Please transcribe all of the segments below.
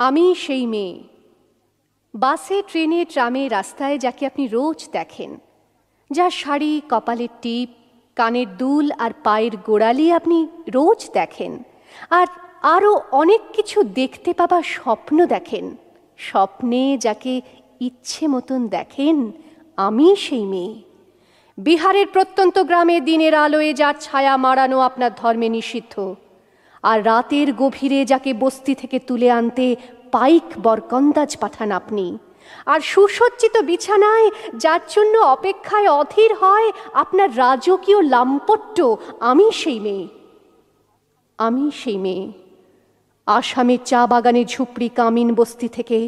আমি সেই মেয়ে, বাসে ট্রেনে ট্রামে রাস্তায় যাকে আপনি রোজ দেখেন, যার শাড়ি, কপালের টিপ, কানের দুল আর পায়ের গোড়ালি আপনি রোজ দেখেন, আর আরও অনেক কিছু দেখতে পাবার স্বপ্ন দেখেন। স্বপ্নে যাকে ইচ্ছে মতন দেখেন, আমি সেই মেয়ে। বিহারের প্রত্যন্ত গ্রামে দিনের আলোয় যার ছায়া মাড়ানো আপনার ধর্মে নিষিদ্ধ, আর রাতের গভীরে যাকে বস্তি থেকে তুলে আনতে পাইক বরকন্দাজ পাঠান আপনি, আর সুসজ্জিত বিছানায় যার জন্য অপেক্ষায় অধীর হয় আপনার রাজকীয় লাম্পট্য, আমি সেই মেয়ে। আমি সেই মেয়ে, আসামের চা বাগানের ঝুপড়ি কামিন বস্তি থেকে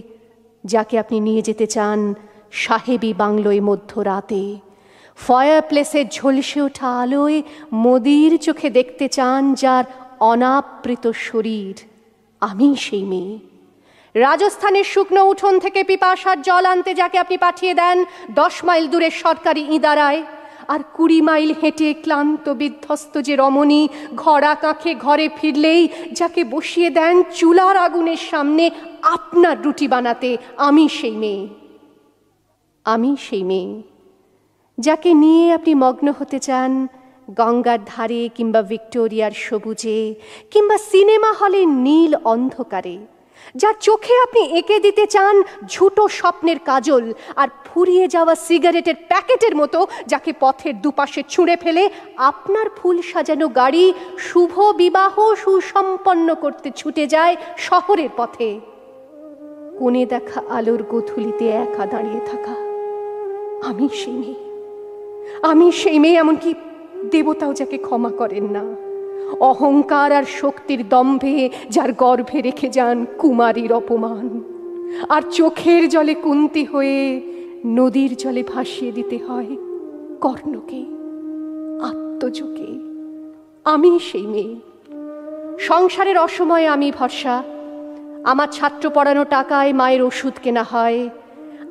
যাকে আপনি নিয়ে যেতে চান সাহেবী বাংলোয় মধ্যরাতে, ফায়ার প্লেসের ঝলসে ওঠা আলোয় মোদির চোখে দেখতে চান যার অনাবৃত শরীর, আমি সেই মেয়ে। রাজস্থানের শুকনো উঠোন থেকে পিপাসার জল আনতে যাকে আপনি পাঠিয়ে দেন 10 মাইল দূরের সরকারি ইদারায়, আর 20 মাইল হেঁটে ক্লান্ত বিধ্বস্ত যে রমণী ঘরা কাঁখে ঘরে ফিরলেই যাকে বসিয়ে দেন চুলার আগুনের সামনে আপনার রুটি বানাতে, আমি সেই মেয়ে। আমি সেই মেয়ে যাকে নিয়ে আপনি মগ্ন হতে চান গঙ্গার ধারে কিংবা ভিক্টোরিয়ার সবুজে কিংবা সিনেমা হলের নীল অন্ধকারে, যার চোখে আপনি এঁকে দিতে চান ঝুটো স্বপ্নের কাজল, আর ফুরিয়ে যাওয়া সিগারেটের প্যাকেটের মতো যাকে পথের দুপাশে ছুঁড়ে ফেলে আপনার ফুল সাজানো গাড়ি শুভ বিবাহ সুসম্পন্ন করতে ছুটে যায় শহরের পথে। কোণে দেখা আলোর গোধূলিতে একা দাঁড়িয়ে থাকা, আমি সেই মেয়ে। আমি সেই মেয়ে, এমনকি দেবতাও যাকে ক্ষমা করেন না, অহংকার আর শক্তির দম্ভে যার গর্ভে রেখে যান কুমারীর অপমান, আর চোখের জলে কুন্তি হয়ে নদীর জলে ভাসিয়ে দিতে হয় কর্ণকে, আত্মজকে। আমি সেই মেয়ে। সংসারের অসময়ে আমি ভরসা, আমার ছাত্র পড়ানো টাকায় মায়ের ওষুধ কেনা হয়,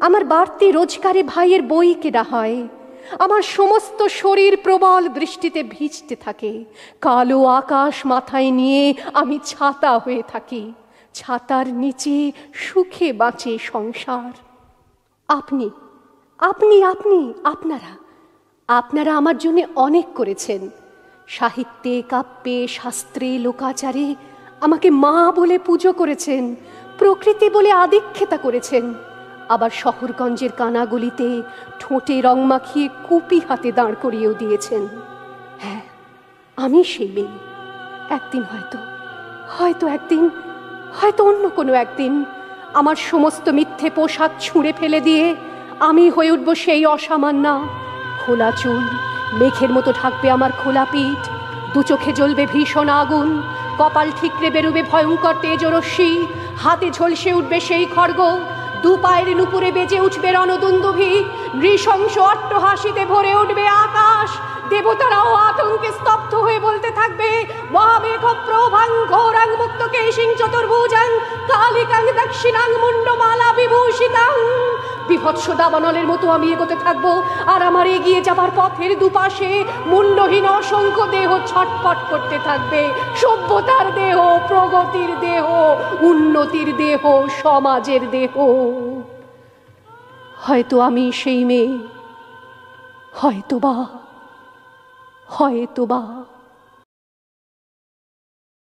আমার বাড়তি রোজগারে ভাইয়ের বই কেনা হয়, আমার সমস্ত শরীর প্রবল বৃষ্টিতে ভিজতে থাকে, কালো আকাশ মাথায় নিয়ে আমি ছাতা হয়ে থাকি, ছাতার নিচে সুখে বাঁচে সংসার। আপনি আপনি আপনি আপনারা আপনারা আমার জন্য অনেক করেছেন। সাহিত্যে, কাব্যে, শাস্ত্রে, লোকাচারে আমাকে মা বলে পুজো করেছেন, প্রকৃতি বলে আদিক্ষেতা করেছেন, আবার শহরগঞ্জের কানাগলিতে ঠোঁটে রং মাখিয়ে কুপি হাতে দাঁড় করিয়েও দিয়েছেন। হ্যাঁ, আমি সেই মেয়ে। একদিন হয়তো একদিন, হয়তো অন্য কোনো একদিন আমার সমস্ত মিথ্যে পোশাক ছুঁড়ে ফেলে দিয়ে আমি হয়ে উঠব সেই অসামান্যা। খোলা চুল মেঘের মতো ঢাকবে আমার খোলা পিঠ, দু চোখে জ্বলবে ভীষণ আগুন, কপাল ঠিকরে বেরোবে ভয়ঙ্কর তেজরশ্মি, হাতে ঝলসে উঠবে সেই খড়গ, দু পায়ের নুপুরে বেজে উঠবে রণদুন্দুভি, নৃশংস অট্টহাসিতে ভরে উঠবে আকাশ, দেবতারাও আতঙ্কে স্তব্ধ হয়ে বলতে থাকবে মহামেঘ প্রভাং ঘোরাং মুক্ত কেশিং চতুর্ভুজাং কালিকাং দক্ষিণাং মুন্ডমালা বিভূষিতাং। বিভৎস দাবানলের মতো আমি এগোতে থাকবো, আর আমার এগিয়ে যাবার পথের দুপাশে মুন্ডহীন অসংখ্য দেহ ছটপট করতে থাকবে। সভ্যতার দেহ, প্রগতির দেহ, উন্নতির দেহ, সমাজের দেহ। হয়তো আমি সেই মেয়ে, হয়তোবা।